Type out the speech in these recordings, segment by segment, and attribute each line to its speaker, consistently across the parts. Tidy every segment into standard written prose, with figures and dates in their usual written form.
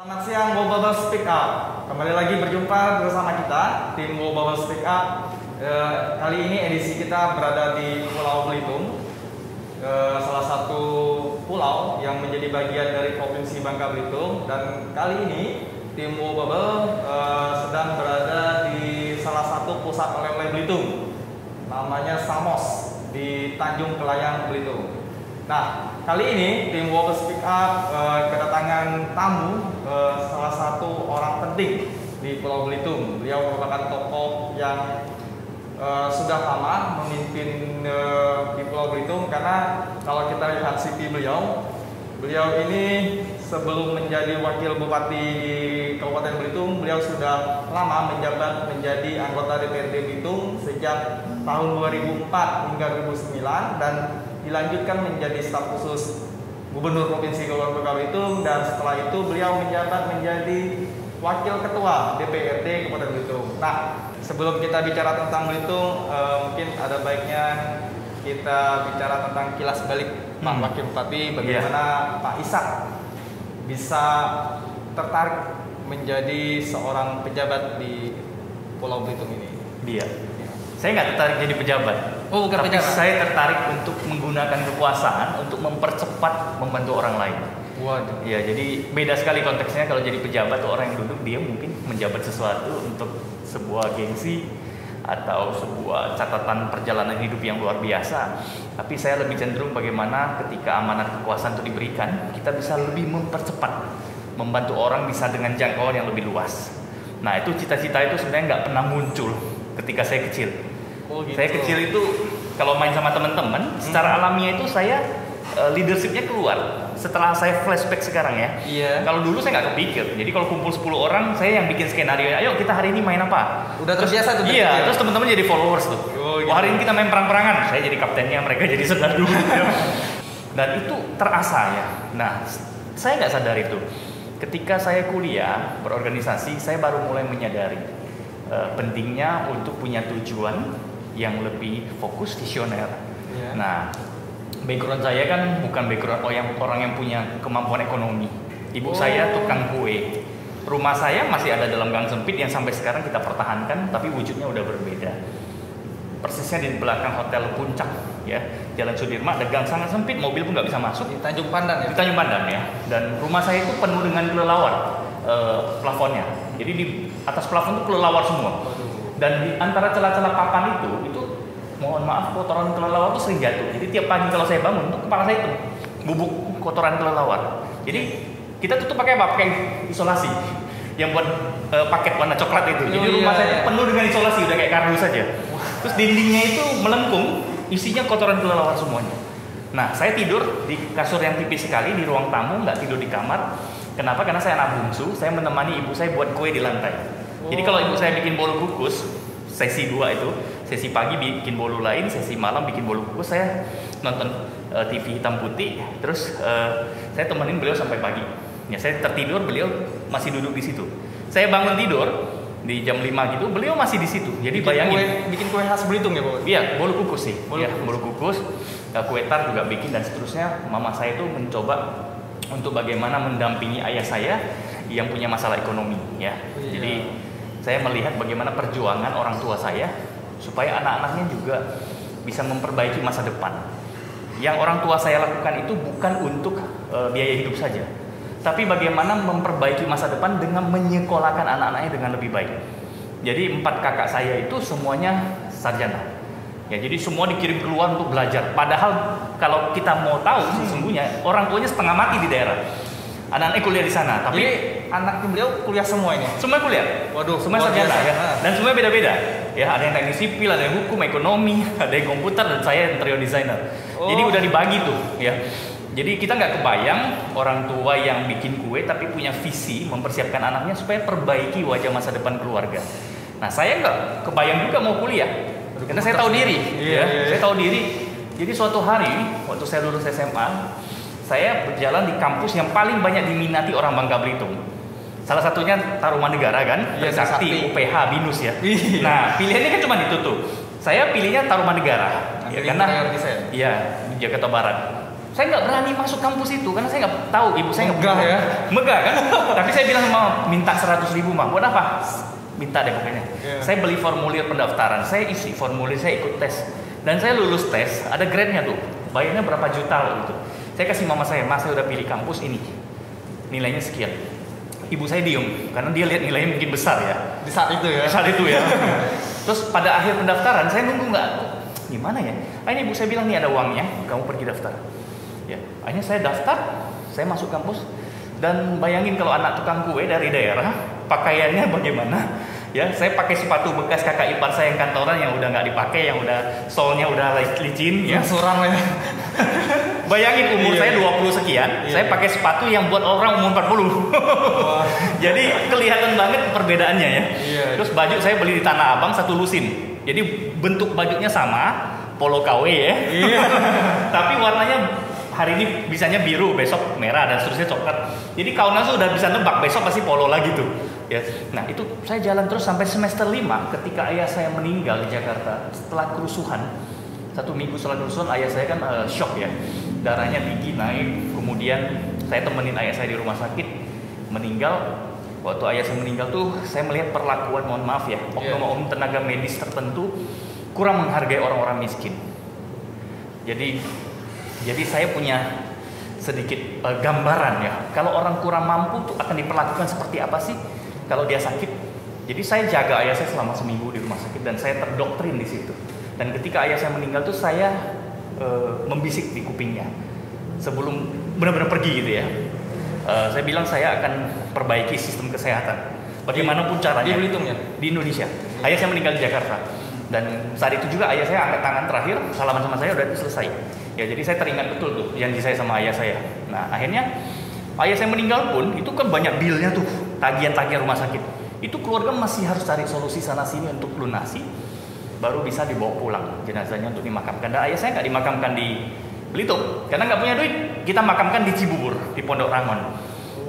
Speaker 1: Selamat siang, Bubble Speak Up. Kembali lagi berjumpa bersama kita, tim Bubble Speak Up. Kali ini edisi kita berada di Pulau Belitung, salah satu pulau yang menjadi bagian dari Provinsi Bangka Belitung. Dan kali ini tim Bubble sedang berada di salah satu pusat oleh-oleh Belitung, namanya Samos di Tanjung Kelayang, Belitung. Nah, kali ini tim Bubble Speak Up kedatangan tamu, salah satu orang penting di Pulau Belitung. Beliau merupakan tokoh yang sudah lama memimpin di Pulau Belitung, karena kalau kita lihat CV beliau ini sebelum menjadi wakil bupati di Kabupaten Belitung, beliau sudah lama menjabat menjadi anggota DPRD Belitung sejak tahun 2004 hingga 2009 dan dilanjutkan menjadi staf khusus Gubernur Provinsi Kepulauan Bangka Belitung, dan setelah itu beliau menjabat menjadi Wakil Ketua DPRD Kabupaten Belitung. Nah, sebelum kita bicara tentang Belitung, mungkin ada baiknya kita bicara tentang kilas balik Pak Wakil Bupati, bagaimana Pak Ishak bisa tertarik menjadi seorang pejabat di Pulau Belitung ini.
Speaker 2: Dia. Saya nggak tertarik jadi pejabat.
Speaker 1: Oh, bukan
Speaker 2: tapi
Speaker 1: pejabat.
Speaker 2: Saya tertarik untuk menggunakan kekuasaan untuk mempercepat membantu orang lain.
Speaker 1: Waduh.
Speaker 2: Ya, jadi beda sekali konteksnya. Kalau jadi pejabat tuh orang yang duduk, dia mungkin menjabat sesuatu untuk sebuah gengsi atau sebuah catatan perjalanan hidup yang luar biasa. Tapi saya lebih cenderung bagaimana ketika amanat kekuasaan itu diberikan, kita bisa lebih mempercepat, membantu orang bisa dengan jangkauan yang lebih luas. Nah, itu cita-cita itu sebenarnya nggak pernah muncul ketika saya kecil.
Speaker 1: Oh, gitu.
Speaker 2: Saya kecil itu kalau main sama teman-teman, secara alamiah itu saya leadershipnya keluar. Setelah saya flashback sekarang ya.
Speaker 1: Iya.
Speaker 2: Kalau dulu saya nggak kepikir. Jadi kalau kumpul 10 orang, saya yang bikin skenario. Ayo kita hari ini main apa?
Speaker 1: Udah terbiasa tuh.
Speaker 2: Iya. Terus teman-teman jadi followers tuh.
Speaker 1: Oh, gitu.
Speaker 2: Wah, hari ini kita main perang-perangan. Saya jadi kaptennya, mereka jadi senardu. Dan itu terasa ya. Nah, saya nggak sadar itu. Ketika saya kuliah berorganisasi, saya baru mulai menyadari pentingnya untuk punya tujuan yang lebih fokus, visioner.
Speaker 1: Yeah.
Speaker 2: Nah, background saya kan bukan background orang yang punya kemampuan ekonomi. Ibu saya tukang kue. Rumah saya masih ada dalam gang sempit yang sampai sekarang kita pertahankan, tapi wujudnya udah berbeda. Persisnya di belakang Hotel Puncak, ya, Jalan Sudirman, ada gang sangat sempit, mobil pun nggak bisa masuk.
Speaker 1: Di Tanjung Pandan ya?
Speaker 2: Di Tanjung Pandan ya. Dan rumah saya itu penuh dengan kelelawar plafonnya. Jadi di atas plafon itu kelelawar semua. Dan di antara celah-celah papan itu mohon maaf, kotoran kelelawar itu sering jatuh. Jadi tiap pagi kalau saya bangun, itu kepala saya itu bubuk kotoran kelelawar. Jadi kita tutup pakai apa? Pakai isolasi yang buat paket warna coklat itu. Jadi rumah saya penuh dengan isolasi, udah kayak kardus saja. Terus dindingnya itu melengkung, isinya kotoran kelelawar semuanya. Nah, saya tidur di kasur yang tipis sekali di ruang tamu, nggak tidur di kamar. Kenapa? Karena saya anak bungsu, saya menemani ibu saya buat kue di lantai. Jadi kalau ibu saya bikin bolu kukus, sesi 2 itu, sesi pagi bikin bolu lain, sesi malam bikin bolu kukus, saya nonton TV hitam putih, terus saya temenin beliau sampai pagi. Ya, saya tertidur, beliau masih duduk di situ. Saya bangun tidur di jam 5 gitu, beliau masih di situ. Jadi bayangin,
Speaker 1: bikin kue khas Belitung ya, Pak?
Speaker 2: Iya, bolu kukus sih. Bolu kukus, kue tar juga bikin, dan seterusnya. Mama saya itu mencoba untuk bagaimana mendampingi ayah saya yang punya masalah ekonomi, ya. Jadi saya melihat bagaimana perjuangan orang tua saya supaya anak-anaknya juga bisa memperbaiki masa depan. Yang orang tua saya lakukan itu bukan untuk biaya hidup saja, tapi bagaimana memperbaiki masa depan dengan menyekolahkan anak-anaknya dengan lebih baik. Jadi 4 kakak saya itu semuanya sarjana. Ya, jadi semua dikirim keluar untuk belajar. Padahal kalau kita mau tahu sesungguhnya orang tuanya setengah mati di daerah. Anak-anaknya kuliah di sana. Tapi
Speaker 1: jadi anak beliau kuliah semua ini?
Speaker 2: Semua kuliah.
Speaker 1: Waduh,
Speaker 2: semua sarjana ya. Dan semuanya beda-beda. Ya, ada yang teknik sipil, ada yang hukum, ekonomi, ada yang komputer, dan saya interior designer. Jadi udah dibagi tuh, ya. Jadi kita nggak kebayang orang tua yang bikin kue tapi punya visi mempersiapkan anaknya supaya perbaiki wajah masa depan keluarga. Nah, saya nggak kebayang juga mau kuliah. Karena saya tahu diri, saya tahu diri. Jadi suatu hari waktu saya lulus SMA, saya berjalan di kampus yang paling banyak diminati orang Bangka Belitung. Salah satunya Tarumanegara kan, Trisakti, UPH, BINUS ya. Nah, pilihannya kan cuma itu tuh. Saya pilihnya Tarumanegara, ya, karena
Speaker 1: ya?
Speaker 2: Iya, di Jakarta Barat. Saya nggak berani masuk kampus itu karena saya nggak tahu, ibu saya nggak
Speaker 1: Megah ya?
Speaker 2: Megah kan? Tapi saya bilang sama minta 100.000 mah, buat apa? Minta deh pokoknya.
Speaker 1: Yeah.
Speaker 2: Saya beli formulir pendaftaran, saya isi formulir, saya ikut tes, dan saya lulus tes, ada grade-nya tuh, bayarnya berapa juta loh gitu. Saya kasih mama saya, mas saya udah pilih kampus ini, nilainya sekian. Ibu saya diem, karena dia lihat nilainya mungkin besar ya.
Speaker 1: Di saat itu ya.
Speaker 2: Saat itu ya. Terus pada akhir pendaftaran, saya nunggu nggak, gimana ya? Akhirnya ibu saya bilang nih ada uangnya, kamu pergi daftar. Ya, akhirnya saya daftar, saya masuk kampus, dan bayangin kalau anak tukang kue dari daerah, pakaiannya bagaimana? Ya, saya pakai sepatu bekas kakak ipar saya yang kantoran yang udah nggak dipakai, yang udah solnya udah licin, ya.
Speaker 1: Suram ya.
Speaker 2: Bayangin umur
Speaker 1: Iya.
Speaker 2: saya 20 sekian,
Speaker 1: Iya.
Speaker 2: saya pakai sepatu yang buat orang umur 40.
Speaker 1: Wah.
Speaker 2: Jadi kelihatan banget perbedaannya ya.
Speaker 1: Iya.
Speaker 2: Terus baju saya beli di Tanah Abang satu lusin. Jadi bentuk bajunya sama, polo KW ya.
Speaker 1: Iya.
Speaker 2: Tapi warnanya hari ini bisanya biru, besok merah dan seterusnya coklat. Jadi kawan sudah bisa nebak besok pasti polo lagi tuh. Ya. Nah, itu saya jalan terus sampai semester 5 ketika ayah saya meninggal di Jakarta setelah kerusuhan. 1 minggu setelah kerusuhan ayah saya kan shock ya. Darahnya tinggi naik, kemudian saya temenin ayah saya di rumah sakit, meninggal. Waktu ayah saya meninggal tuh saya melihat perlakuan, mohon maaf ya, oknum-oknum tenaga medis tertentu kurang menghargai orang-orang miskin. Jadi saya punya sedikit gambaran ya. Kalau orang kurang mampu tuh akan diperlakukan seperti apa sih kalau dia sakit. Jadi saya jaga ayah saya selama seminggu di rumah sakit dan saya terdoktrin di situ. Dan ketika ayah saya meninggal tuh saya membisik di kupingnya sebelum benar-benar pergi gitu ya. Saya bilang saya akan perbaiki sistem kesehatan. Bagaimanapun caranya.
Speaker 1: Di Belitung ya?
Speaker 2: Di Indonesia. Ayah saya meninggal di Jakarta. Dan saat itu juga ayah saya angkat tangan terakhir, salaman sama saya udah itu selesai. Ya jadi saya teringat betul tuh janji saya sama ayah saya. Nah akhirnya ayah saya meninggal pun itu kan banyak bilnya tuh, tagihan-tagihan rumah sakit. Itu keluarga masih harus cari solusi sana sini untuk lunasi, baru bisa dibawa pulang jenazahnya untuk dimakamkan. Dan ayah saya nggak dimakamkan di Belitung karena nggak punya duit. Kita makamkan di Cibubur di Pondok Rangon.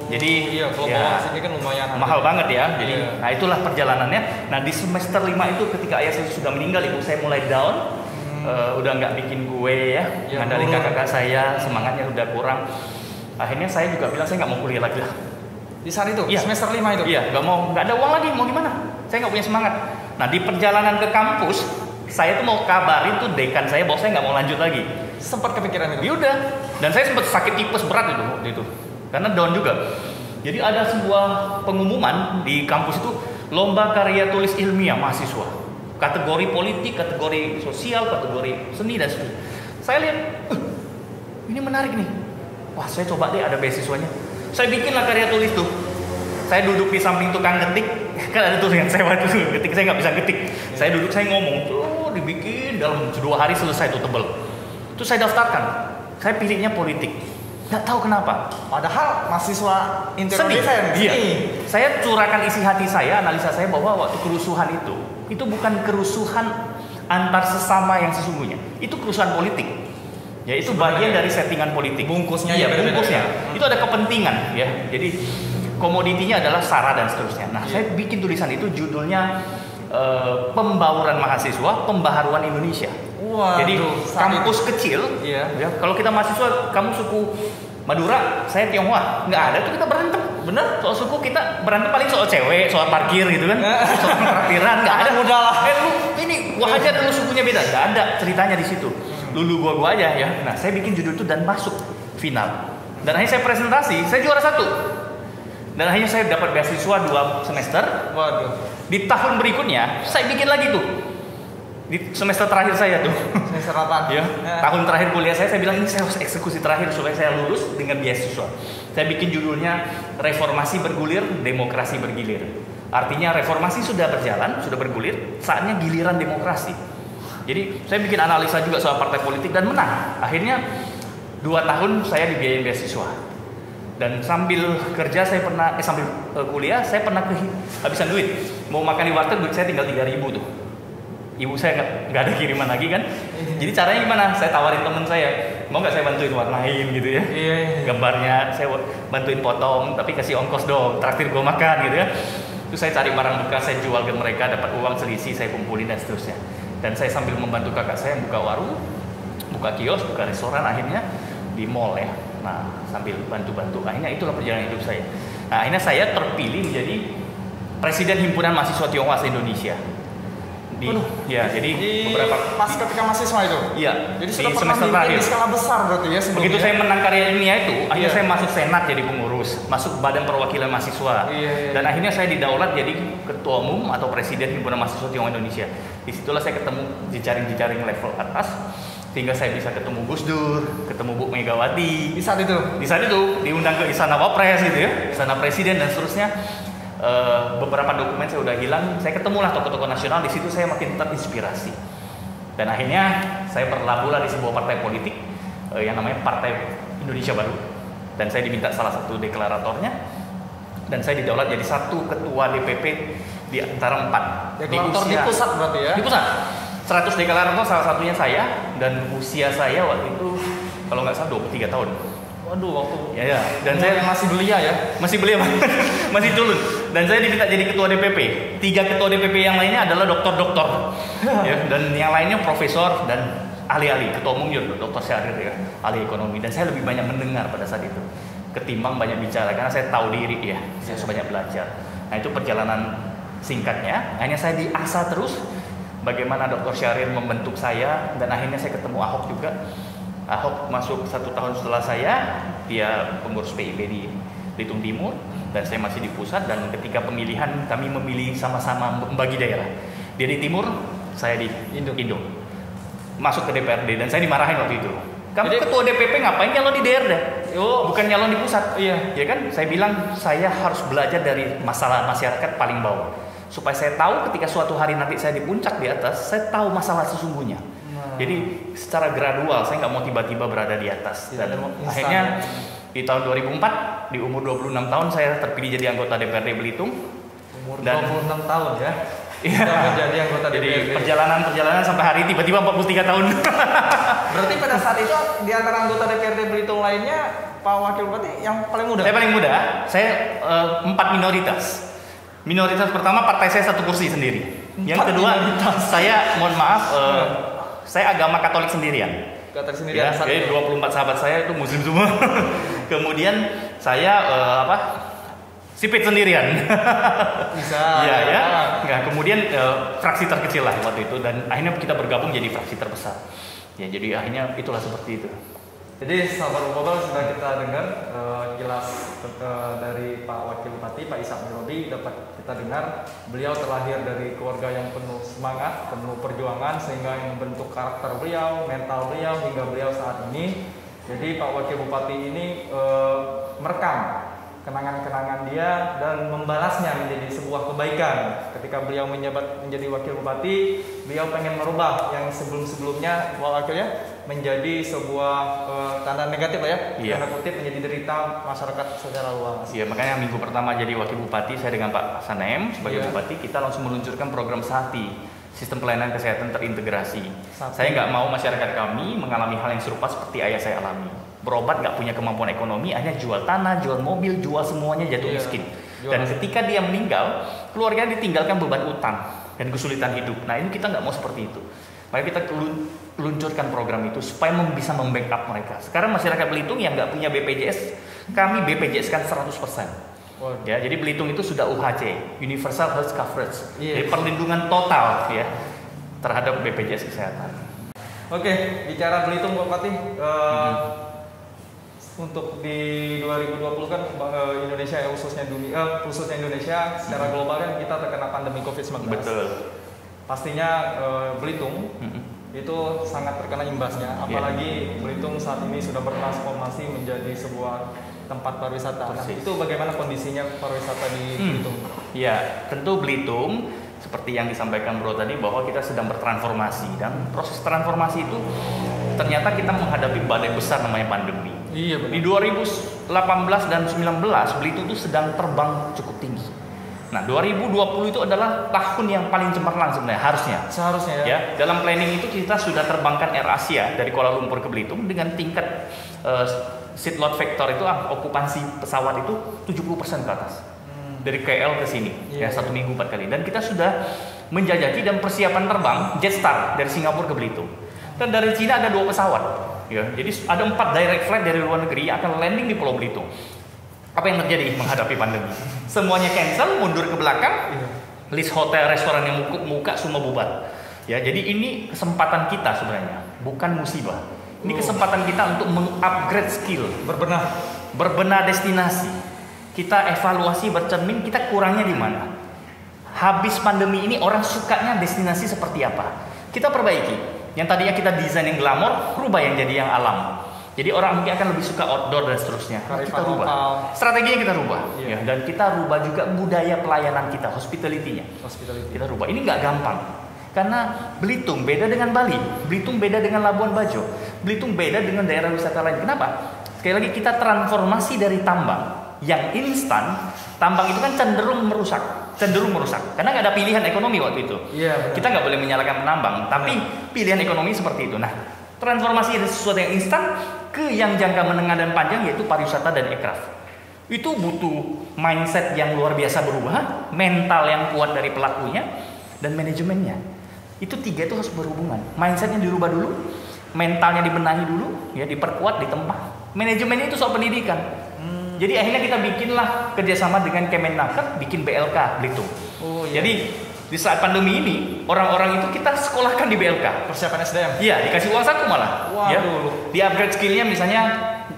Speaker 2: Jadi
Speaker 1: Iya, kalau
Speaker 2: ya,
Speaker 1: bawa sini kan lumayan
Speaker 2: mahal banget ya. Jadi
Speaker 1: Iya.
Speaker 2: nah itulah perjalanannya. Nah di semester 5 itu ketika ayah saya sudah meninggal, ibu saya mulai down. Udah nggak bikin kue ya,
Speaker 1: Ya,
Speaker 2: dari
Speaker 1: turun.
Speaker 2: kakak saya semangatnya udah kurang. Akhirnya saya juga bilang saya nggak mau kuliah lagi lah.
Speaker 1: Di saat itu,
Speaker 2: Iya.
Speaker 1: semester 5 itu.
Speaker 2: Iya, nggak ada uang lagi, mau gimana? Saya nggak punya semangat. Nah di perjalanan ke kampus, saya tuh mau kabarin tuh dekan saya bahwa saya nggak mau lanjut lagi.
Speaker 1: Sempat kepikiran itu.
Speaker 2: Ya udah, dan saya sempat sakit tipes berat itu waktu itu, karena down juga. Jadi ada sebuah pengumuman di kampus itu lomba karya tulis ilmiah mahasiswa. Kategori politik, kategori sosial, kategori seni dan sebagainya. Saya lihat, ini menarik nih. Wah, saya coba deh ada beasiswanya. Saya bikinlah karya tulis tuh. Saya duduk di samping tukang ketik, kan ada tuh yang sewa tuh ketik, saya nggak bisa ketik. Saya duduk, saya ngomong, tuh dibikin dalam 2 hari selesai tuh tebel. Terus saya daftarkan. Saya pilihnya politik. Nggak tahu kenapa.
Speaker 1: Padahal mahasiswa interior
Speaker 2: Sedih.
Speaker 1: defense.
Speaker 2: Iya.
Speaker 1: Nih.
Speaker 2: Saya curahkan isi hati saya, analisa saya bahwa waktu kerusuhan itu bukan kerusuhan antar sesama yang sesungguhnya. Itu kerusuhan politik. Ya itu bagian dari settingan politik.
Speaker 1: Bungkusnya
Speaker 2: iya,
Speaker 1: ya beda-beda
Speaker 2: bungkusnya.
Speaker 1: ya.
Speaker 2: Itu ada kepentingan ya. Jadi komoditinya adalah SARA dan seterusnya. Nah,
Speaker 1: Iya.
Speaker 2: saya bikin tulisan itu judulnya Pembauran Mahasiswa, Pembaharuan Indonesia.
Speaker 1: Waduh,
Speaker 2: Jadi kampus kecil,
Speaker 1: Iya.
Speaker 2: ya, kalau kita mahasiswa, kamu suku Madura, saya Tionghoa, nggak ada tuh kita berantem. Bener, soal suku kita berantem paling soal cewek, soal parkir gitu kan, soal traktiran, nggak ada.
Speaker 1: Udah lah.
Speaker 2: Lu ini wah aja dulu sukunya beda, nggak ada ceritanya di situ. Lulu gua aja ya. Nah, saya bikin judul itu dan masuk final. Dan akhirnya saya presentasi, saya juara 1. Dan akhirnya saya dapat beasiswa 2 semester.
Speaker 1: Waduh.
Speaker 2: Di tahun berikutnya, saya bikin lagi tuh. Di semester terakhir saya tuh.
Speaker 1: Semester 8.
Speaker 2: Ya, tahun terakhir kuliah saya bilang ini saya harus eksekusi terakhir supaya saya lulus dengan beasiswa. Saya bikin judulnya Reformasi Bergulir, Demokrasi Bergilir. Artinya reformasi sudah berjalan, sudah bergulir, saatnya giliran demokrasi. Jadi saya bikin analisa juga soal partai politik dan menang. Akhirnya 2 tahun saya dibiayain beasiswa. Dan sambil kerja saya pernah, sambil kuliah saya pernah kehabisan duit. Mau makan di warteg duit saya tinggal 3.000 tuh. Ibu saya nggak ada kiriman lagi kan. Jadi caranya gimana? Saya tawarin temen saya, mau nggak saya bantuin warnain gitu ya.
Speaker 1: Iya.
Speaker 2: Gambarnya saya bantuin potong, tapi kasih ongkos dong, traktir gue makan gitu ya. Terus saya cari barang bekas, saya jual ke mereka, dapat uang selisih, saya kumpulin dan seterusnya. Dan saya sambil membantu kakak saya buka warung, buka kios, buka restoran, akhirnya di mall ya. Nah, sambil bantu-bantu. Akhirnya itulah perjalanan hidup saya. Nah, akhirnya saya terpilih menjadi Presiden Himpunan Mahasiswa Tionghoa se-Indonesia. Jadi beberapa
Speaker 1: pas ketika mahasiswa itu.
Speaker 2: Iya.
Speaker 1: Jadi
Speaker 2: di
Speaker 1: sudah pernah
Speaker 2: semester terakhir.
Speaker 1: di skala besar berarti ya sebelumnya.
Speaker 2: Begitu saya menang karya ilmiah itu, akhirnya
Speaker 1: Iya.
Speaker 2: saya masuk senat jadi pengurus, masuk badan perwakilan mahasiswa.
Speaker 1: Iya.
Speaker 2: Dan akhirnya saya didaulat jadi ketua umum atau presiden Himpunan Mahasiswa Tionghoa Indonesia. Disitulah saya ketemu jejaring-jejaring level atas, sehingga saya bisa ketemu Gus Dur, ketemu Bu Megawati.
Speaker 1: Di saat itu.
Speaker 2: Di saat itu diundang ke Istana Wapres gitu ya, Istana Presiden dan seterusnya. Beberapa dokumen saya udah hilang, saya ketemulah tokoh-tokoh nasional. Di situ saya makin terinspirasi. Dan akhirnya saya berlabuhlah di sebuah partai politik yang namanya Partai Indonesia Baru. Dan saya diminta salah satu deklaratornya. Dan saya didaulat jadi satu ketua DPP di antara 4.
Speaker 1: Deklarator di pusat berarti ya.
Speaker 2: Di pusat. 100 deklarator salah satunya saya, dan usia saya waktu itu kalau nggak salah 23 tahun.
Speaker 1: Waduh, waktu
Speaker 2: Ya. Dan saya
Speaker 1: masih belia ya.
Speaker 2: masih beliau masih turun. Dan saya diminta jadi ketua DPP. 3 ketua DPP yang lainnya adalah doktor-doktor. Ya, dan yang lainnya profesor dan ahli-ahli. Ketua umum juga Dr. Syahrir ya, ahli ekonomi. Dan saya lebih banyak mendengar pada saat itu ketimbang banyak bicara, karena saya tahu diri ya. Saya sudah banyak belajar. Nah, itu perjalanan singkatnya. Hanya saya diasah terus bagaimana Dr. Syahrir membentuk saya, dan akhirnya saya ketemu Ahok juga. Ahok masuk 1 tahun setelah saya, dia pengurus PIB di Belitung Timur, dan saya masih di pusat. Dan ketika pemilihan kami memilih sama-sama membagi daerah. Dia di timur, saya di Indo. Masuk ke DPRD dan saya dimarahin waktu itu. Kamu
Speaker 1: Jadi,
Speaker 2: ketua DPP ngapain nyalon di daerah?
Speaker 1: Oh,
Speaker 2: Bukan nyalon di pusat.
Speaker 1: iya.
Speaker 2: Ya kan? Saya bilang saya harus belajar dari masalah masyarakat paling bawah. Supaya saya tahu ketika suatu hari nanti saya di puncak di atas, saya tahu masalah sesungguhnya. Jadi secara gradual, saya nggak mau tiba-tiba berada di atas.
Speaker 1: Tidak
Speaker 2: Dan
Speaker 1: ada instan.
Speaker 2: akhirnya di tahun 2004, di umur 26 tahun saya terpilih jadi anggota DPRD Belitung.
Speaker 1: Umur
Speaker 2: Dan-
Speaker 1: 26 tahun ya.
Speaker 2: Iya.
Speaker 1: Sudah menjadi anggota
Speaker 2: Jadi
Speaker 1: DPRD.
Speaker 2: perjalanan sampai hari ini tiba-tiba 43 tahun.
Speaker 1: Berarti pada saat itu di antara anggota DPRD Belitung lainnya, Pak Wakil Bupati yang paling muda.
Speaker 2: Saya paling muda, saya 4 minoritas. Minoritas pertama partai saya 1 kursi sendiri. Yang
Speaker 1: 4
Speaker 2: kedua,
Speaker 1: minoritas.
Speaker 2: saya mohon maaf, saya agama Katolik sendirian.
Speaker 1: Kata sendiri
Speaker 2: Ya,
Speaker 1: saat
Speaker 2: jadi
Speaker 1: itu.
Speaker 2: 24 sahabat saya itu muslim semua. Kemudian saya sipit sendirian.
Speaker 1: Bisa.
Speaker 2: Iya ya. Nggak, kemudian fraksi terkecil lah waktu itu, dan akhirnya kita bergabung jadi fraksi terbesar. Ya, jadi akhirnya itulah seperti itu.
Speaker 1: Jadi sahabat Ubabal sudah kita dengar kilas dari Pak Wakil Bupati Pak Ishak Mirodi, dapat kita dengar beliau terlahir dari keluarga yang penuh semangat, penuh perjuangan, sehingga yang membentuk karakter beliau, mental beliau hingga beliau saat ini. Jadi Pak Wakil Bupati ini merekam kenangan-kenangan dia dan membalasnya menjadi sebuah kebaikan. Ketika beliau menjabat menjadi wakil bupati, beliau pengen merubah yang sebelum-sebelumnya Pak Wakil ya menjadi sebuah tanda negatif lah ya,
Speaker 2: Iya.
Speaker 1: tanda kutip menjadi derita masyarakat secara luas.
Speaker 2: Iya, makanya minggu pertama jadi wakil bupati saya dengan Pak Sanem sebagai
Speaker 1: Iya.
Speaker 2: bupati, kita langsung meluncurkan program SATI, sistem pelayanan kesehatan terintegrasi.
Speaker 1: SATI.
Speaker 2: Saya nggak mau masyarakat kami mengalami hal yang serupa seperti ayah saya alami. Berobat nggak punya kemampuan ekonomi, akhirnya jual tanah, jual mobil, jual semuanya, jatuh
Speaker 1: Iya.
Speaker 2: miskin.
Speaker 1: Jual.
Speaker 2: Dan ketika dia meninggal, keluarganya ditinggalkan beban utang dan kesulitan hidup. Nah, ini kita nggak mau seperti itu. Maka kita luncurkan program itu supaya bisa membackup mereka. Sekarang masyarakat Belitung yang nggak punya BPJS, kami BPJS kan 100%.
Speaker 1: Waduh.
Speaker 2: Ya, jadi Belitung itu sudah UHC, Universal Health Coverage.
Speaker 1: Iya.
Speaker 2: Jadi perlindungan total ya terhadap BPJS kesehatan.
Speaker 1: Oke, bicara Belitung Bupati, untuk di 2020 kan Indonesia ya, khususnya Indonesia secara global kan kita terkena pandemi COVID-19.
Speaker 2: Betul.
Speaker 1: Pastinya Belitung
Speaker 2: Mm-mm.
Speaker 1: itu sangat terkena imbasnya, apalagi Belitung saat ini sudah bertransformasi menjadi sebuah tempat pariwisata. Nah,
Speaker 2: Persis.
Speaker 1: itu bagaimana kondisinya pariwisata di Belitung?
Speaker 2: Ya, tentu Belitung seperti yang disampaikan Bro tadi bahwa kita sedang bertransformasi, dan proses transformasi itu ternyata kita menghadapi badai besar namanya pandemi.
Speaker 1: Iya
Speaker 2: Di 2018 dan 19 Belitung itu sedang terbang cukup tinggi. Nah, 2020 itu adalah tahun yang paling cemerlang sebenarnya harusnya.
Speaker 1: Seharusnya ya.
Speaker 2: Ya, dalam planning itu kita sudah terbangkan Air Asia dari Kuala Lumpur ke Belitung dengan tingkat seat load factor itu okupansi pesawat itu 70% ke atas. Dari KL ke sini,
Speaker 1: Iya,
Speaker 2: ya 1 minggu 4 kali. Dan kita sudah menjajaki dan persiapan terbang Jetstar dari Singapura ke Belitung. Dan dari Cina ada 2 pesawat. Ya, jadi ada 4 direct flight dari luar negeri yang akan landing di Pulau Belitung. Apa yang terjadi menghadapi pandemi? Semuanya cancel, mundur ke belakang, list hotel, restoran yang buka semua bubar. Ya, jadi ini kesempatan kita sebenarnya, bukan musibah. Ini kesempatan kita untuk mengupgrade skill, berbenah destinasi. Kita evaluasi bercermin, kita kurangnya di mana. Habis pandemi ini orang sukanya destinasi seperti apa? Kita perbaiki. Yang tadinya kita desain yang glamor, rubah yang jadi yang alam. Jadi orang mungkin akan lebih suka outdoor dan seterusnya. Kita rubah. Strateginya kita rubah. Ya, dan kita rubah juga budaya pelayanan kita, hospitality-nya. Kita rubah. Ini nggak gampang. Karena Belitung beda dengan Bali. Belitung beda dengan Labuan Bajo. Belitung beda dengan daerah wisata lain. Kenapa? Sekali lagi kita transformasi dari tambang yang instan. Tambang itu kan cenderung merusak. Karena nggak ada pilihan ekonomi waktu itu. Kita nggak boleh menyalahkan penambang. Tapi pilihan ekonomi seperti itu. Nah, transformasi dari sesuatu yang instan ke yang jangka menengah dan panjang, yaitu pariwisata dan aircraft. Itu butuh mindset yang luar biasa berubah, mental yang kuat dari pelakunya, dan manajemennya. Itu 3 itu harus berhubungan. Mindsetnya dirubah dulu, mentalnya dibenahi dulu, ya diperkuat, ditempa. Manajemennya itu soal pendidikan. Jadi akhirnya kita bikinlah kerjasama dengan Kemenaker, bikin BLK Belitung. Jadi di saat pandemi ini, orang-orang itu kita sekolahkan di BLK.
Speaker 1: Persiapan SDM?
Speaker 2: Iya, dikasih uang saku malah. Ya, di upgrade skillnya misalnya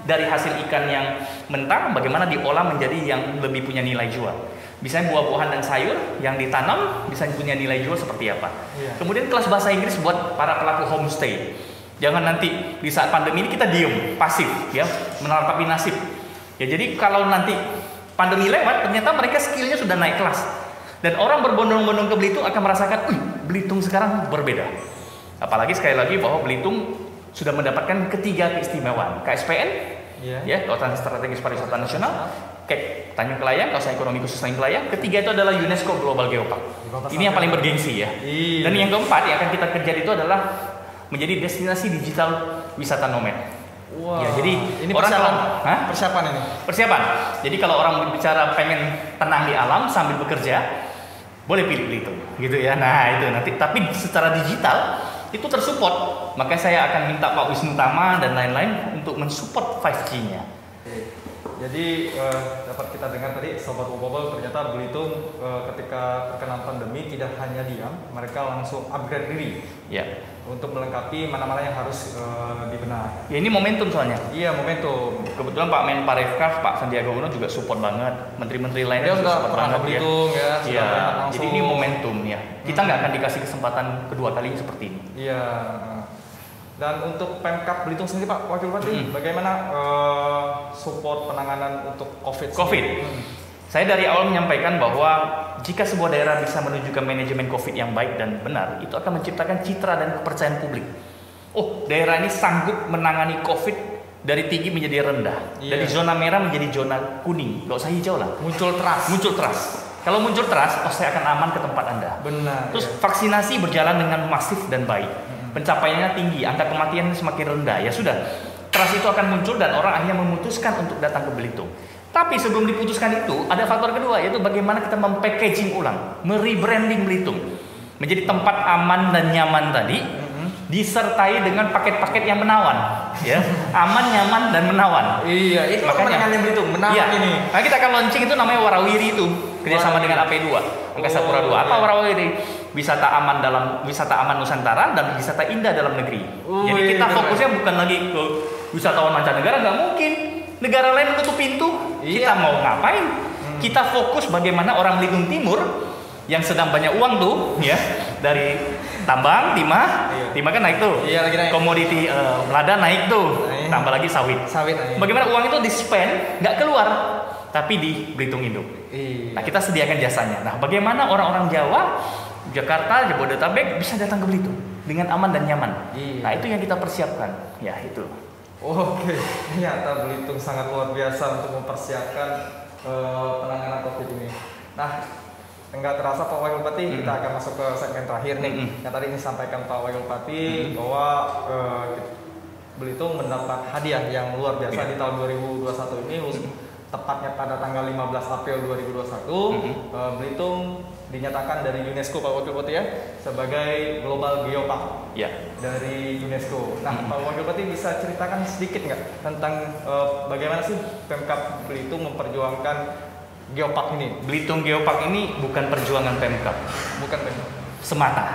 Speaker 2: dari hasil ikan yang mentah, bagaimana diolah menjadi yang lebih punya nilai jual. Misalnya buah-buahan dan sayur yang ditanam bisa punya nilai jual seperti apa. Kemudian kelas bahasa Inggris buat para pelaku homestay. Jangan nanti di saat pandemi ini kita diem, pasif, ya, menanggapi nasib. Ya, jadi kalau nanti pandemi lewat, ternyata mereka skillnya sudah naik kelas. Dan orang berbondong-bondong ke Belitung akan merasakan, Belitung sekarang berbeda. Apalagi sekali lagi bahwa Belitung sudah mendapatkan ketiga keistimewaan. KSPN, ya, Kawasan Strategis Pariwisata Nasional, Tanjung Kelayang, Kawasan Ekonomi Khusus Tanjung Kelayang. Ketiga itu adalah UNESCO Global Geopark. Ini yang paling bergengsi ya. Dan yang keempat yang akan kita kejar itu adalah menjadi destinasi digital wisata nomad. Ya, jadi
Speaker 1: ini
Speaker 2: persiapan ini. Persiapan. Jadi kalau orang bicara pengen tenang di alam sambil bekerja, boleh pilih Belitung, gitu ya. Nah, itu nanti. Tapi secara digital itu tersupport. Maka saya akan minta Pak Wisnu Tama dan lain-lain untuk mensupport 5G-nya.
Speaker 1: Jadi dapat kita dengar tadi Sobat Wobble, ternyata Belitung ketika terkena pandemi tidak hanya diam, mereka langsung upgrade diri.
Speaker 2: Ya.
Speaker 1: Untuk melengkapi mana-mana yang harus dibenahi.
Speaker 2: Ya, ini momentum soalnya.
Speaker 1: Iya, momentum.
Speaker 2: Kebetulan Pak Menparekraf, Pak Sandiaga Uno juga support banget. Menteri-menteri lainnya juga support banget
Speaker 1: Belitung, ya.
Speaker 2: Iya. Jadi ini momentum ya. Kita nggak akan dikasih kesempatan kedua kali seperti ini.
Speaker 1: Iya. Dan untuk Pemkab Belitung sendiri, Pak Wakil Bupati, bagaimana support penanganan untuk COVID? Saya dari awal menyampaikan bahwa jika sebuah daerah bisa menunjukkan manajemen COVID yang baik dan benar, itu akan menciptakan citra dan kepercayaan publik. Oh, daerah ini sanggup menangani COVID dari tinggi menjadi rendah, dari zona merah menjadi zona kuning, nggak usah hijau lah. Muncul trust. Kalau muncul trust, saya akan aman ke tempat Anda. Benar.
Speaker 2: Terus vaksinasi berjalan dengan masif dan baik, pencapaiannya tinggi, angka kematian semakin rendah. Ya sudah, trust itu akan muncul dan orang akhirnya memutuskan untuk datang ke Belitung. Tapi sebelum diputuskan itu, ada faktor kedua, yaitu bagaimana kita mempackaging ulang, merebranding Belitung menjadi tempat aman dan nyaman tadi, disertai dengan paket-paket yang menawan, ya, aman, nyaman dan menawan.
Speaker 1: Iya, itu makanya Belitung menawan ini.
Speaker 2: Nah, kita akan launching itu namanya Warawiri itu, kerjasama dengan AP2, Angkasa Pura II. Apa Warawiri? Wisata aman Nusantara dan wisata indah dalam negeri. Jadi kita fokusnya bukan lagi ke wisatawan mancanegara, nggak mungkin. Negara lain menutup pintu, kita mau ngapain? Kita fokus bagaimana orang Belitung Timur yang sedang banyak uang tuh, ya, dari tambang, timah kan naik tuh, komoditi lada naik tuh, tambah lagi sawit. Bagaimana uang itu di-spend, nggak keluar, tapi di Belitung Induk. Nah, kita sediakan jasanya. Nah, bagaimana orang-orang Jawa, Jakarta, Jabodetabek bisa datang ke Belitung dengan aman dan nyaman. Nah, itu yang kita persiapkan, ya itu.
Speaker 1: Oke, ternyata Belitung sangat luar biasa untuk mempersiapkan penanganan COVID ini. Nah, enggak terasa Pak Wakil Bupati, kita akan masuk ke segmen terakhir nih. Yang tadi ini disampaikan Pak Wakil Bupati bahwa Belitung mendapat hadiah yang luar biasa di tahun 2021 ini, tepatnya pada tanggal 15 April 2021. Belitung dinyatakan dari UNESCO Pak Wakil Bupati ya sebagai Global Geopark
Speaker 2: Ya.
Speaker 1: dari UNESCO. Nah, Pak Wakil Bupati bisa ceritakan sedikit nggak tentang bagaimana sih Pemkab Belitung memperjuangkan Geopark ini?
Speaker 2: Belitung Geopark ini bukan perjuangan Pemkab,
Speaker 1: Bukan Pemkab.
Speaker 2: semata.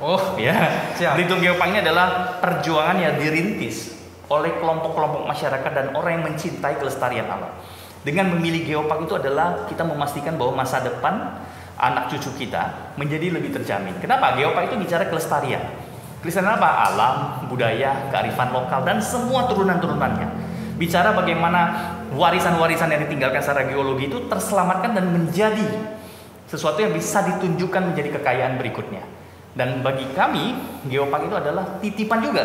Speaker 1: Oh,
Speaker 2: Ya.
Speaker 1: siap.
Speaker 2: Belitung Geopark ini adalah perjuangan yang dirintis oleh kelompok-kelompok masyarakat dan orang yang mencintai kelestarian alam. Dengan memilih Geopark itu adalah kita memastikan bahwa masa depan anak cucu kita menjadi lebih terjamin. Kenapa? Geopark itu bicara kelestarian. Kelestarian apa? Alam, budaya, kearifan lokal, dan semua turunan-turunannya. Bicara bagaimana warisan-warisan yang ditinggalkan secara geologi itu terselamatkan dan menjadi sesuatu yang bisa ditunjukkan menjadi kekayaan berikutnya. Dan bagi kami, Geopark itu adalah titipan juga.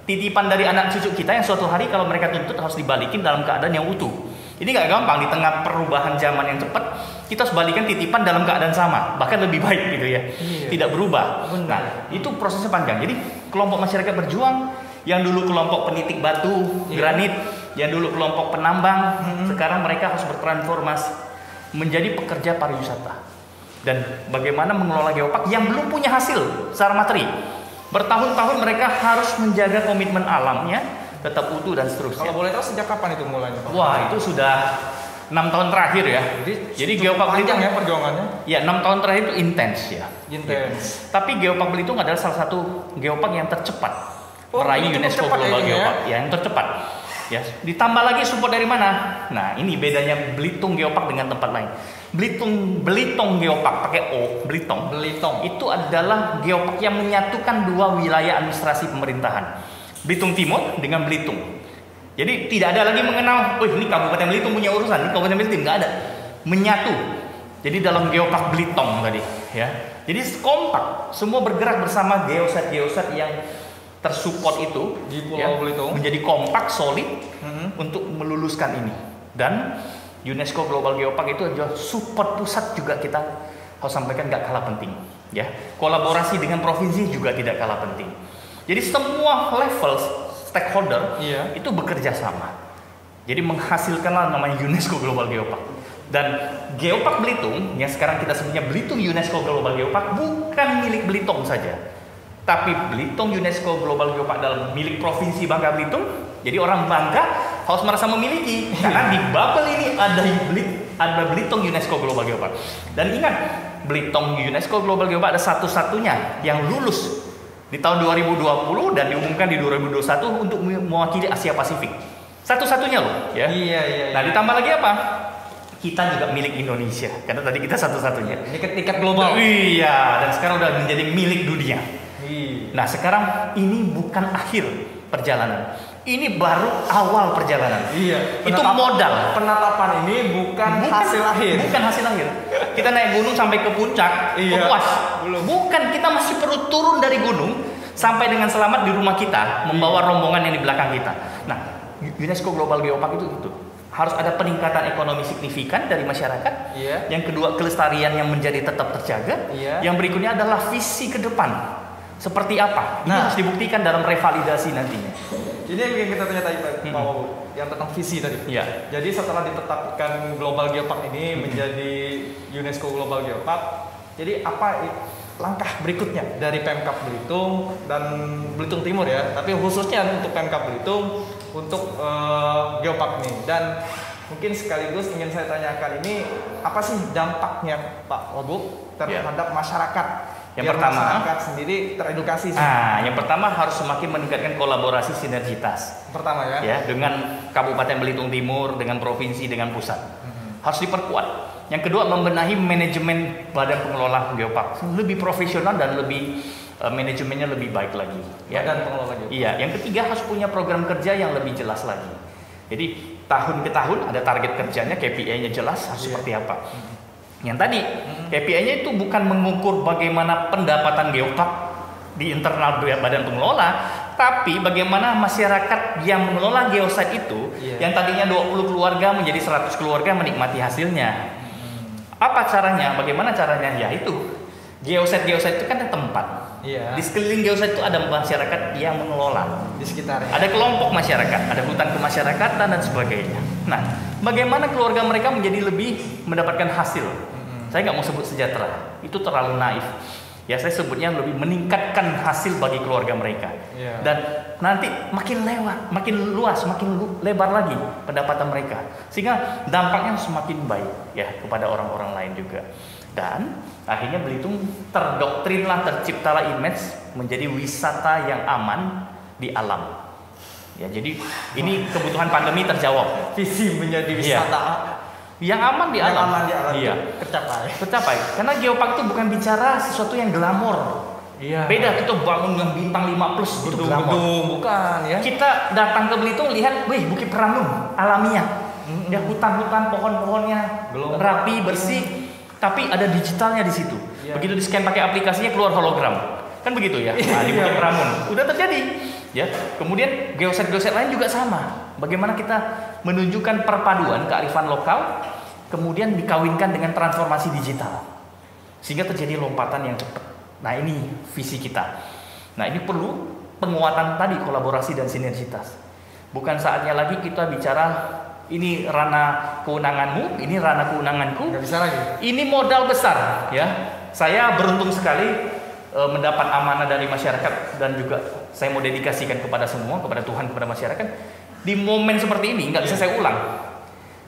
Speaker 2: Titipan dari anak cucu kita yang suatu hari kalau mereka tuntut harus dibalikin dalam keadaan yang utuh. Ini nggak gampang di tengah perubahan zaman yang cepat, kita harus balikan titipan dalam keadaan sama, bahkan lebih baik gitu ya.
Speaker 1: Iya.
Speaker 2: Tidak berubah.
Speaker 1: Benar.
Speaker 2: Nah, itu prosesnya panjang. Jadi kelompok masyarakat berjuang, yang dulu kelompok penitik batu,
Speaker 1: Iya.
Speaker 2: granit, yang dulu kelompok penambang, sekarang mereka harus bertransformasi menjadi pekerja pariwisata. Dan bagaimana mengelola Geopark yang belum punya hasil secara materi. Bertahun-tahun mereka harus menjaga komitmen alamnya tetap utuh dan seterusnya.
Speaker 1: Kalau boleh tahu sejak kapan itu mulainya, Pak?
Speaker 2: Wah, itu sudah 6 tahun terakhir ya. Jadi
Speaker 1: cukup
Speaker 2: Geopark
Speaker 1: panjang
Speaker 2: Belitung
Speaker 1: ya perjuangannya.
Speaker 2: ya 6 tahun terakhir itu intens ya.
Speaker 1: Intens.
Speaker 2: Tapi Geopark Belitung adalah salah satu geopark yang tercepat
Speaker 1: Oh,
Speaker 2: meraih
Speaker 1: itu
Speaker 2: UNESCO
Speaker 1: tercepat ya
Speaker 2: Global
Speaker 1: ini ya?
Speaker 2: Geopark. Ya, yang tercepat. Ya, ditambah lagi support dari mana? Nah, ini bedanya Belitung Geopark dengan tempat lain. Belitung Geopark pakai O, Belitung.
Speaker 1: Belitung.
Speaker 2: Itu adalah geopark yang menyatukan dua wilayah administrasi pemerintahan. Belitung Timur dengan Belitung. Jadi tidak ada lagi mengenal, oh ini Kabupaten Belitung punya urusan, ini Kabupaten Belitung, nggak ada. Menyatu. Jadi dalam Geopark Belitung tadi, ya. Jadi kompak, semua bergerak bersama geoset yang tersupport itu
Speaker 1: Di Pulau Belitung.
Speaker 2: menjadi kompak, solid untuk meluluskan ini. Dan UNESCO Global Geopark itu adalah support pusat juga kita harus sampaikan nggak kalah penting, ya. Kolaborasi dengan provinsi juga tidak kalah penting. Jadi semua level stakeholder
Speaker 1: Iya.
Speaker 2: itu bekerja sama. Jadi menghasilkanlah namanya UNESCO Global Geopark. Dan Geopark Belitung yang sekarang kita sebutnya Belitung UNESCO Global Geopark bukan milik Belitung saja. Tapi Belitung UNESCO Global Geopark adalah milik Provinsi Bangka Belitung. Jadi orang Bangka harus merasa memiliki karena di bubble ini ada Belitung UNESCO Global Geopark. Dan ingat, Belitung UNESCO Global Geopark ada satu-satunya yang lulus di tahun 2020 dan diumumkan di 2021 untuk mewakili Asia Pasifik. Satu-satunya loh, ya.
Speaker 1: Iya.
Speaker 2: Nah, ditambah lagi apa? Kita juga milik Indonesia karena tadi kita satu-satunya.
Speaker 1: Ini ke tingkat global.
Speaker 2: Iya, dan sekarang udah menjadi milik dunia.
Speaker 1: Iya.
Speaker 2: Nah, sekarang ini bukan akhir perjalanan. Ini baru awal perjalanan.
Speaker 1: Iya.
Speaker 2: Itu modal.
Speaker 1: Penetapan ini bukan hasil akhir.
Speaker 2: Bukan hasil akhir. Kita naik gunung sampai ke puncak,
Speaker 1: Iya.
Speaker 2: puas.
Speaker 1: Belum.
Speaker 2: Bukan, kita masih perlu turun dari gunung sampai dengan selamat di rumah kita, membawa rombongan yang di belakang kita. Nah, UNESCO Global Geopark itu gitu. Harus ada peningkatan ekonomi signifikan dari masyarakat.
Speaker 1: Iya.
Speaker 2: Yang kedua, kelestarian yang menjadi tetap terjaga.
Speaker 1: Iya.
Speaker 2: Yang berikutnya adalah visi ke depan. Seperti apa? Ini
Speaker 1: Nah.
Speaker 2: harus dibuktikan dalam revalidasi nantinya.
Speaker 1: Ini yang kita tanya tadi Pak Wawu, yang tentang visi tadi.
Speaker 2: Iya.
Speaker 1: Jadi setelah ditetapkan Global Geopark ini menjadi UNESCO Global Geopark, jadi apa langkah berikutnya dari Pemkab Belitung dan Belitung Timur ya, tapi khususnya untuk Pemkab Belitung untuk Geopark ini. Dan mungkin sekaligus ingin saya tanyakan ini apa sih dampaknya Pak Wagub terhadap masyarakat?
Speaker 2: Yang
Speaker 1: Biar
Speaker 2: pertama,
Speaker 1: masyarakat sendiri teredukasi sih.
Speaker 2: yang pertama harus semakin meningkatkan kolaborasi sinergitas.
Speaker 1: Pertama ya.
Speaker 2: Ya, dengan Kabupaten Belitung Timur, dengan provinsi, dengan pusat. Harus diperkuat. Yang kedua, membenahi manajemen Badan Pengelola Geopark lebih profesional dan lebih manajemennya lebih baik lagi. Ya.
Speaker 1: Badan Pengelola Geopark.
Speaker 2: Iya, yang ketiga harus punya program kerja yang lebih jelas lagi. Jadi tahun ke tahun ada target kerjanya, KPI-nya jelas harus seperti apa. Yang tadi KPI-nya itu bukan mengukur bagaimana pendapatan geopark di internal badan pengelola, tapi bagaimana masyarakat yang mengelola geosite itu yang tadinya 20 keluarga menjadi 100 keluarga menikmati hasilnya. Apa caranya? Bagaimana caranya? Ya itu. Geosite itu kan tempat.
Speaker 1: Iya.
Speaker 2: Di sekeliling geosite itu ada masyarakat yang mengelola.
Speaker 1: Di sekitarnya.
Speaker 2: Ada kelompok masyarakat, ada hutan kemasyarakatan dan sebagainya. Nah, bagaimana keluarga mereka menjadi lebih mendapatkan hasil? Saya nggak mau sebut sejahtera, itu terlalu naif. Ya saya sebutnya lebih meningkatkan hasil bagi keluarga mereka. Dan nanti makin lewat, makin luas, makin lebar lagi pendapatan mereka, sehingga dampaknya semakin baik ya kepada orang-orang lain juga. Dan akhirnya Belitung terdoktrinlah, terciptalah image menjadi wisata yang aman di alam. Ya, jadi ini kebutuhan pandemi terjawab.
Speaker 1: Visi menjadi wisata
Speaker 2: yang aman di alam.
Speaker 1: Iya, tercapai.
Speaker 2: Karena geopark itu bukan bicara sesuatu yang glamor.
Speaker 1: Iya.
Speaker 2: Beda kita bangun yang bintang 5+ itu glamor.
Speaker 1: Bukan ya.
Speaker 2: Kita datang ke Belitung lihat, wih Bukit Peramun alamiah. Ya hutan-hutan, pohon-pohonnya rapi, bersih, tapi ada digitalnya di situ. Begitu di scan pakai aplikasinya keluar hologram. Kan begitu ya. Nah, di Bukit Peramun udah terjadi. Ya, kemudian geoset lain juga sama. Bagaimana kita menunjukkan perpaduan kearifan lokal, kemudian dikawinkan dengan transformasi digital, sehingga terjadi lompatan yang cepat. Nah ini visi kita. Nah ini perlu penguatan tadi, kolaborasi dan sinergitas. Bukan saatnya lagi kita bicara ini ranah kewenanganmu, ini ranah kewenanganku.
Speaker 1: Nggak bisa lagi. Ini
Speaker 2: modal besar, ya. Saya beruntung sekali mendapat amanah dari masyarakat, dan juga saya mau dedikasikan kepada semua, kepada Tuhan, kepada masyarakat. Di momen seperti ini nggak bisa saya ulang.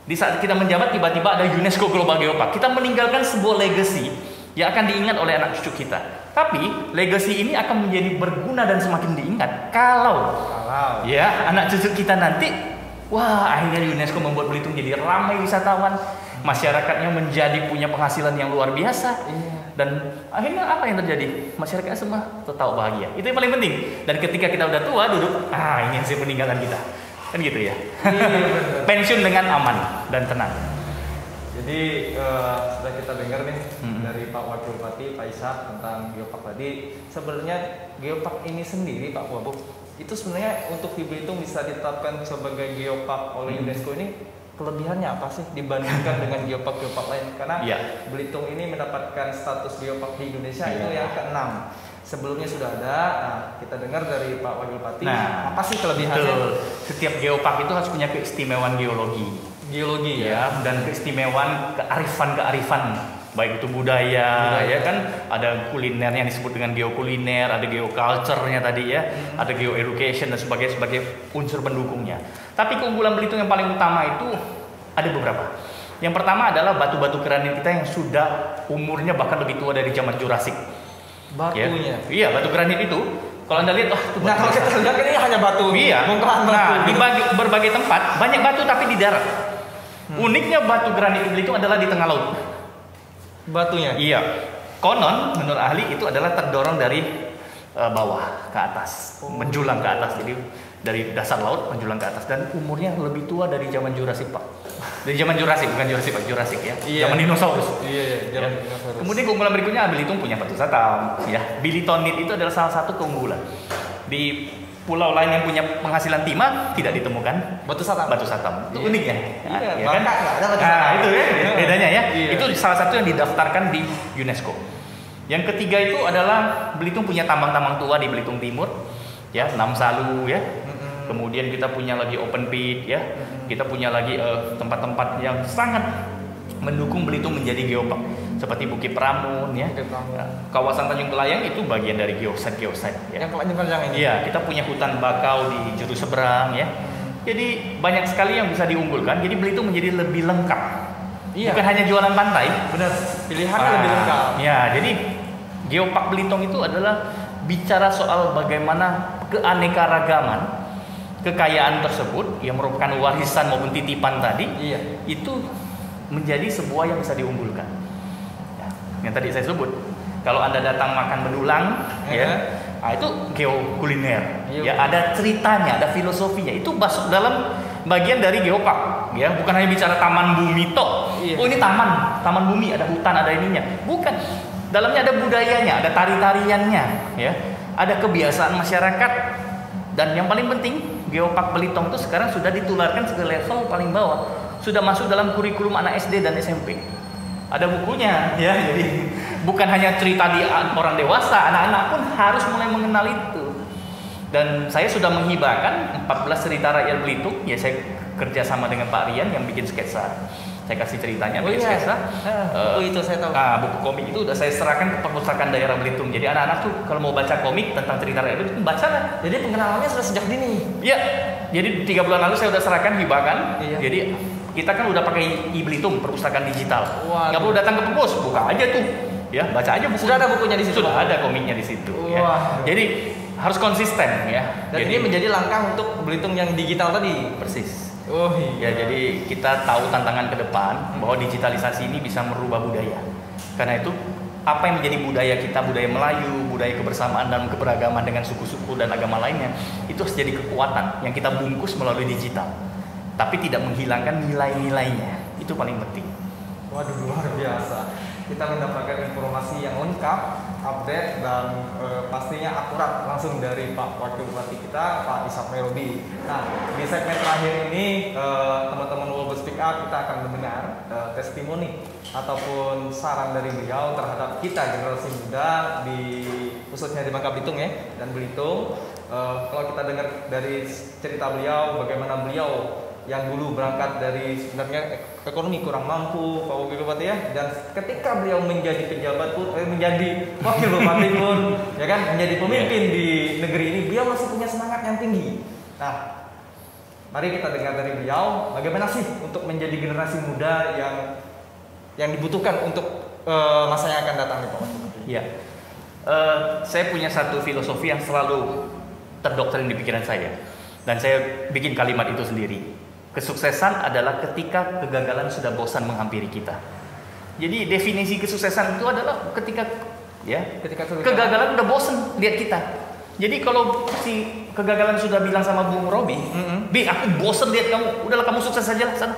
Speaker 2: Di saat kita menjabat tiba-tiba ada UNESCO Global Geopark, kita meninggalkan sebuah legacy yang akan diingat oleh anak cucu kita. Tapi legacy ini akan menjadi berguna dan semakin diingat kalau ya anak cucu kita nanti, wah akhirnya UNESCO membuat Belitung jadi ramai wisatawan, masyarakatnya menjadi punya penghasilan yang luar biasa. Dan akhirnya apa yang terjadi? Masyarakat semua tetap bahagia. Itu yang paling penting. Dan ketika kita udah tua duduk, ini hasil peninggalan kita. Kan gitu ya. Pensiun dengan aman dan tenang.
Speaker 1: Jadi sudah kita dengar nih dari Pak Wakil Bupati Pak Ishak tentang geopark tadi. Sebenarnya geopark ini sendiri Pak Wabuk, itu sebenarnya untuk di Belitung bisa ditetapkan sebagai geopark oleh UNESCO ini, kelebihannya apa sih dibandingkan dengan geopark lain? Karena Belitung ini mendapatkan status geopark di Indonesia itu yang ke-6. Sebelumnya sudah ada. Nah, kita dengar dari Pak Wakil Bupati, apa sih kelebihannya?
Speaker 2: Setiap geopark itu harus punya keistimewaan geologi ya, dan keistimewaan kearifan, baik itu budaya ya kan, ada kuliner yang disebut dengan geokuliner, ada geoculture-nya tadi ya, ada geoeducation dan sebagai unsur pendukungnya. Tapi keunggulan Belitung yang paling utama itu ada beberapa. Yang pertama adalah batu-batu granit kita yang sudah umurnya bahkan lebih tua dari zaman Jurassic.
Speaker 1: Batunya?
Speaker 2: Iya, batu granit itu. Kalau Anda lihat, itu batu.
Speaker 1: Nah, kalau kita lihat ini hanya batu.
Speaker 2: Iya.
Speaker 1: Nah,
Speaker 2: di berbagai tempat banyak batu tapi di darat. Uniknya batu granit di Belitung adalah di tengah laut.
Speaker 1: Batunya?
Speaker 2: Iya. Konon menurut ahli itu adalah terdorong dari bawah ke atas, menjulang ke atas. Jadi dari dasar laut menjulang ke atas, dan umurnya lebih tua dari zaman Jurassic Park. Dari zaman Jurassic, bukan Jurassic Park, Jurassic ya. Zaman dinosaurus.
Speaker 1: Zaman dinosaurus.
Speaker 2: Kemudian keunggulan berikutnya Belitung punya batu satam, ya. Bilitonit itu adalah salah satu keunggulan. Di pulau lain yang punya penghasilan timah tidak ditemukan
Speaker 1: batu satam.
Speaker 2: Itu unik ya.
Speaker 1: Iya kan?
Speaker 2: Itu ya bedanya ya. Itu salah satu yang didaftarkan di UNESCO. Yang ketiga itu adalah Belitung punya tambang-tambang tua di Belitung Timur, ya, Namsalu ya. Kemudian kita punya lagi open pit ya. Kita punya lagi tempat-tempat yang sangat mendukung Belitung menjadi geopark, seperti Bukit Peramun ya. Kawasan Tanjung Kelayang itu bagian dari geoset ya.
Speaker 1: Yang panjang ini.
Speaker 2: Iya, kita punya hutan bakau di juru seberang ya. Jadi banyak sekali yang bisa diunggulkan. Jadi Belitung menjadi lebih lengkap. Bukan hanya jualan pantai.
Speaker 1: Benar. Pilihannya lebih lengkap.
Speaker 2: Ya, jadi geopark Belitung itu adalah bicara soal bagaimana keanekaragaman kekayaan tersebut yang merupakan warisan maupun titipan tadi, itu menjadi sebuah yang bisa diunggulkan. Ya, yang tadi saya sebut, kalau Anda datang makan bedulang, itu geokuliner. Ya, ada ceritanya, ada filosofinya. Itu masuk dalam bagian dari geopark. Ya, bukan hanya bicara taman bumi toh. Oh ini taman bumi, ada hutan, ada ininya. Bukan. Dalamnya ada budayanya, ada tari-tariannya, ya, ada kebiasaan masyarakat, dan yang paling penting geopark Belitung itu sekarang sudah ditularkan ke level paling bawah, sudah masuk dalam kurikulum anak SD dan SMP. Ada bukunya, ya, jadi bukan hanya cerita di orang dewasa, anak-anak pun harus mulai mengenal itu. Dan saya sudah menghibahkan 14 cerita rakyat Belitung, ya saya kerja sama dengan Pak Rian yang bikin sketsa. Saya kasih ceritanya,
Speaker 1: Oh iya.
Speaker 2: Sketsa.
Speaker 1: Itu saya tahu.
Speaker 2: Nah, buku komik itu udah saya serahkan ke perpustakaan daerah Belitung. Jadi anak-anak tuh kalau mau baca komik tentang cerita rakyat Belitung, baca lah.
Speaker 1: Jadi pengenalannya sudah sejak dini.
Speaker 2: Iya. Jadi 3 bulan lalu saya udah serahkan, hibahkan.
Speaker 1: Iya.
Speaker 2: Jadi kita kan udah pakai Belitung, perpustakaan digital.
Speaker 1: Waduh.
Speaker 2: Nggak perlu datang ke perpus, buka aja tuh. Ya, baca aja buku.
Speaker 1: Sudah ada bukunya di situ.
Speaker 2: Sudah ada komiknya di situ. Ya.
Speaker 1: Wah.
Speaker 2: Jadi harus konsisten ya.
Speaker 1: Dan
Speaker 2: Jadi
Speaker 1: ini menjadi langkah untuk Belitung yang digital tadi.
Speaker 2: persis.
Speaker 1: Oh
Speaker 2: Ya, jadi kita tahu tantangan ke depan bahwa digitalisasi ini bisa merubah budaya. Karena itu apa yang menjadi budaya kita, budaya Melayu, budaya kebersamaan dan keberagaman dengan suku-suku dan agama lainnya, itu harus jadi kekuatan yang kita bungkus melalui digital. Tapi tidak menghilangkan nilai-nilainya. Itu paling penting.
Speaker 1: Waduh, luar biasa. Kita mendapatkan informasi yang lengkap, update, dan pastinya akurat langsung dari Pak Wakil Bupati kita, Pak Ishak Melody. Nah, di segmen terakhir ini, teman-teman Wobel Speak Up, kita akan mendengar testimoni ataupun saran dari beliau terhadap kita generasi muda di khususnya di Bangka Belitung ya dan Belitung. Kalau kita dengar dari cerita beliau, bagaimana beliau yang dulu berangkat dari sebenarnya ekonomi kurang mampu, Pak Wakil Bupati ya, dan ketika beliau menjadi pejabat pun, menjadi wakil bupati pun, ya kan, menjadi pemimpin di negeri ini, beliau masih punya semangat yang tinggi. Nah, mari kita dengar dari beliau, bagaimana sih untuk menjadi generasi muda yang dibutuhkan untuk masa yang akan datang nih Pak Wakil Bupati.
Speaker 2: Ya, saya punya satu filosofi yang selalu terdoktrin di pikiran saya, dan saya bikin kalimat itu sendiri. Kesuksesan adalah ketika kegagalan sudah bosan menghampiri kita. Jadi definisi kesuksesan itu adalah ketika kegagalan udah bosan lihat kita. Jadi kalau si kegagalan sudah bilang sama Bung Robi, Bi, aku bosan lihat kamu, udahlah kamu sukses saja lah sana.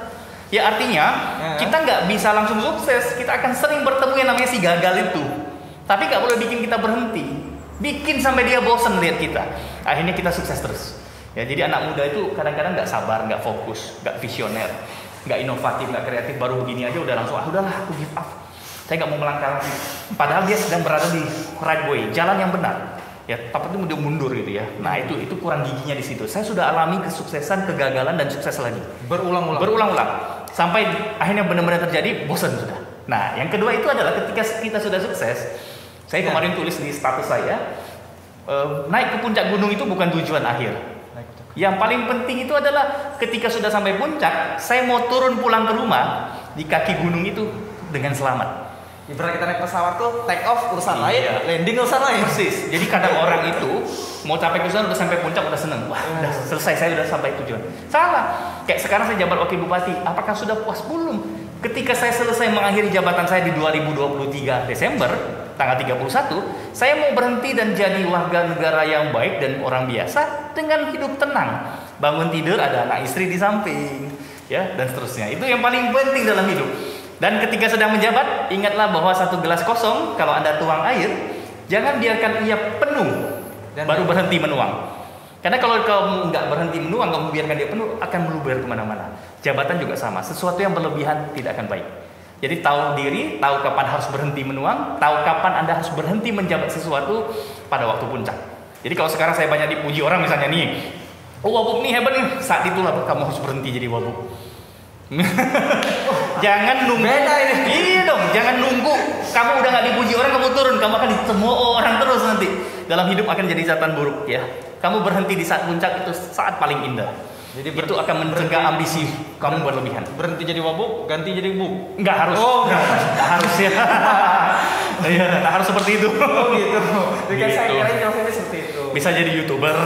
Speaker 2: Ya artinya kita nggak bisa langsung sukses, kita akan sering bertemu yang namanya si gagal itu. Tapi nggak boleh bikin kita berhenti, bikin sampai dia bosan lihat kita. Akhirnya kita sukses terus. Ya, jadi anak muda itu kadang-kadang nggak sabar, nggak fokus, nggak visioner, nggak inovatif, nggak kreatif. Baru begini aja udah langsung, udahlah aku give up. Saya nggak mau melangkah lagi. Padahal dia sedang berada di right way, jalan yang benar. Ya, tapi itu udah mundur gitu ya. Nah itu kurang giginya di situ. Saya sudah alami kesuksesan, kegagalan dan sukses lagi. Berulang-ulang. Sampai akhirnya benar-benar terjadi, bosan sudah. Nah, yang kedua itu adalah ketika kita sudah sukses. Saya kemarin tulis di status saya, naik ke puncak gunung itu bukan tujuan akhir. Yang paling penting itu adalah ketika sudah sampai puncak, saya mau turun pulang ke rumah di kaki gunung itu dengan selamat.
Speaker 1: Ibarat kita naik pesawat tuh take off urusan lain, landing urusan lain.
Speaker 2: Persis. Jadi kadang orang itu mau capek urusan udah sampai puncak udah seneng. Wah, udah selesai, saya udah sampai tujuan. Salah. Kayak sekarang saya jabat wakil bupati, apakah sudah puas? Belum. Ketika saya selesai mengakhiri jabatan saya di 2023 Desember tanggal 31, saya mau berhenti dan jadi warga negara yang baik dan orang biasa dengan hidup tenang. Bangun tidur ada anak istri di samping, ya, dan seterusnya. Itu yang paling penting dalam hidup. Dan ketika sedang menjabat, ingatlah bahwa satu gelas kosong kalau Anda tuang air, jangan biarkan ia penuh dan baru berhenti menuang. Karena kalau kamu nggak berhenti menuang, kamu biarkan dia penuh, akan meluber kemana-mana. Jabatan juga sama, sesuatu yang berlebihan tidak akan baik. Jadi tahu diri, tahu kapan harus berhenti menuang, tahu kapan Anda harus berhenti menjabat sesuatu pada waktu puncak. Jadi kalau sekarang saya banyak dipuji orang misalnya nih, oh wabuk nih hebat nih, saat itulah kamu harus berhenti jadi wabuk. Jangan nunggu.
Speaker 1: Beda ini.
Speaker 2: Iya dong, jangan nunggu. Kamu udah nggak dipuji orang, kamu turun, kamu akan ditemu orang terus nanti. Dalam hidup akan jadi catatan buruk ya. Kamu berhenti di saat puncak itu saat paling indah. Jadi itu akan mencegah ambisi kamu berlebihan.
Speaker 1: Berhenti jadi wabuk, ganti jadi buk.
Speaker 2: Nggak harus. Oh, nggak harus ya. Iya, nggak harus seperti itu.
Speaker 1: Oh gitu. Jadi saya kira jawabannya seperti itu.
Speaker 2: Bisa jadi YouTuber.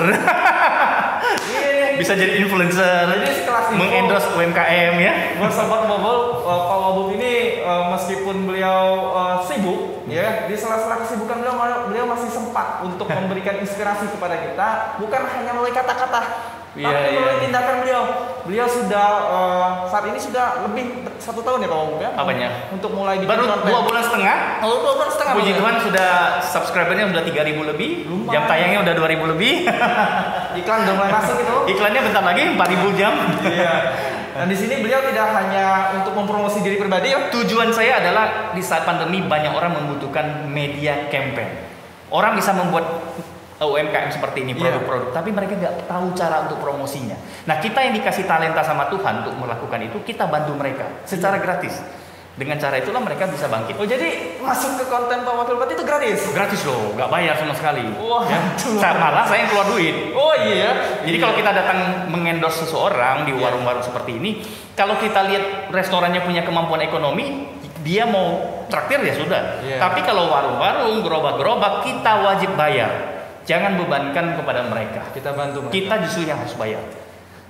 Speaker 2: Bisa jadi influencer.
Speaker 1: Jadi sekelas
Speaker 2: mengendorse UMKM ya.
Speaker 1: Buat sobat Wobel, Pak Wabuk ini meskipun beliau sibuk ya, di sela-sela kesibukan beliau masih sempat untuk memberikan inspirasi kepada kita, bukan hanya melalui kata-kata. Tapi melalui tindakan beliau sudah saat ini sudah lebih 1 tahun ya Pak Wabuk ya.
Speaker 2: Apanya?
Speaker 1: Untuk mulai
Speaker 2: baru 2 bulan setengah.
Speaker 1: Oh, 2 bulan setengah.
Speaker 2: Puji Tuhan sudah subscribernya sudah 3.000 lebih. Lumayan. Jam tayangnya udah 2.000 lebih.
Speaker 1: Iklan udah mulai masuk itu.
Speaker 2: Iklannya bentar lagi 4.000 jam.
Speaker 1: Iya. Dan di sini beliau tidak hanya untuk mempromosi diri pribadi ya.
Speaker 2: Tujuan saya adalah di saat pandemi banyak orang membutuhkan media campaign. Orang bisa membuat UMKM seperti ini produk-produk, tapi mereka nggak tahu cara untuk promosinya. Nah, kita yang dikasih talenta sama Tuhan untuk melakukan itu, kita bantu mereka secara gratis. Dengan cara itulah mereka bisa bangkit.
Speaker 1: Oh, jadi masuk ke konten Pak Wakil Bupati itu gratis?
Speaker 2: Gratis loh, nggak bayar sama sekali.
Speaker 1: Wah,
Speaker 2: ya. Malah saya yang keluar duit.
Speaker 1: Oh iya.
Speaker 2: Jadi kalau kita datang mengendorse seseorang di warung-warung seperti ini, kalau kita lihat restorannya punya kemampuan ekonomi, dia mau traktir ya sudah. Tapi kalau warung-warung, gerobak-gerobak, kita wajib bayar. Jangan bebankan kepada mereka.
Speaker 1: Kita bantu mereka.
Speaker 2: Kita justru yang harus bayar.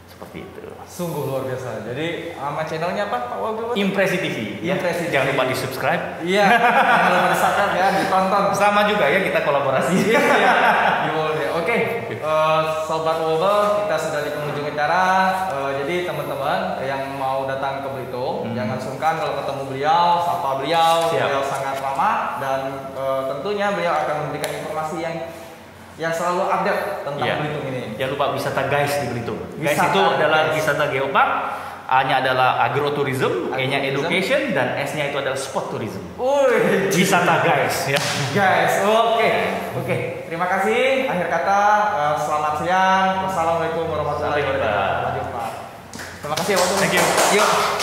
Speaker 2: Seperti itu.
Speaker 1: Sungguh luar biasa. Jadi nama channelnya apa Pak Wakil Bupati?
Speaker 2: Impresi TV.
Speaker 1: Impresi TV.
Speaker 2: Jangan lupa di subscribe.
Speaker 1: Iya. Jangan lupa di subscribe ya, ditonton.
Speaker 2: Sama juga ya kita kolaborasi.
Speaker 1: Iya. Oke. Sobat Wobel, kita sudah di penghujung acara. Jadi teman-teman yang mau datang ke Belitung, jangan sungkan kalau ketemu beliau, sapa beliau.
Speaker 2: Siap.
Speaker 1: Beliau sangat ramah dan tentunya beliau akan memberikan informasi yang selalu update tentang Belitung ini.
Speaker 2: Jangan lupa wisata guys di Belitung. Guys
Speaker 1: Wisata,
Speaker 2: itu adalah
Speaker 1: guys.
Speaker 2: wisata geopark, A-nya adalah agrotourism, E-nya education, dan S-nya itu adalah sport tourism. Wisata guys ya.
Speaker 1: Guys, oke. Terima kasih. Akhir kata, selamat siang. Wassalamualaikum warahmatullahi wabarakatuh. Terima kasih ya Pak.
Speaker 2: Thank you.
Speaker 1: Yuk.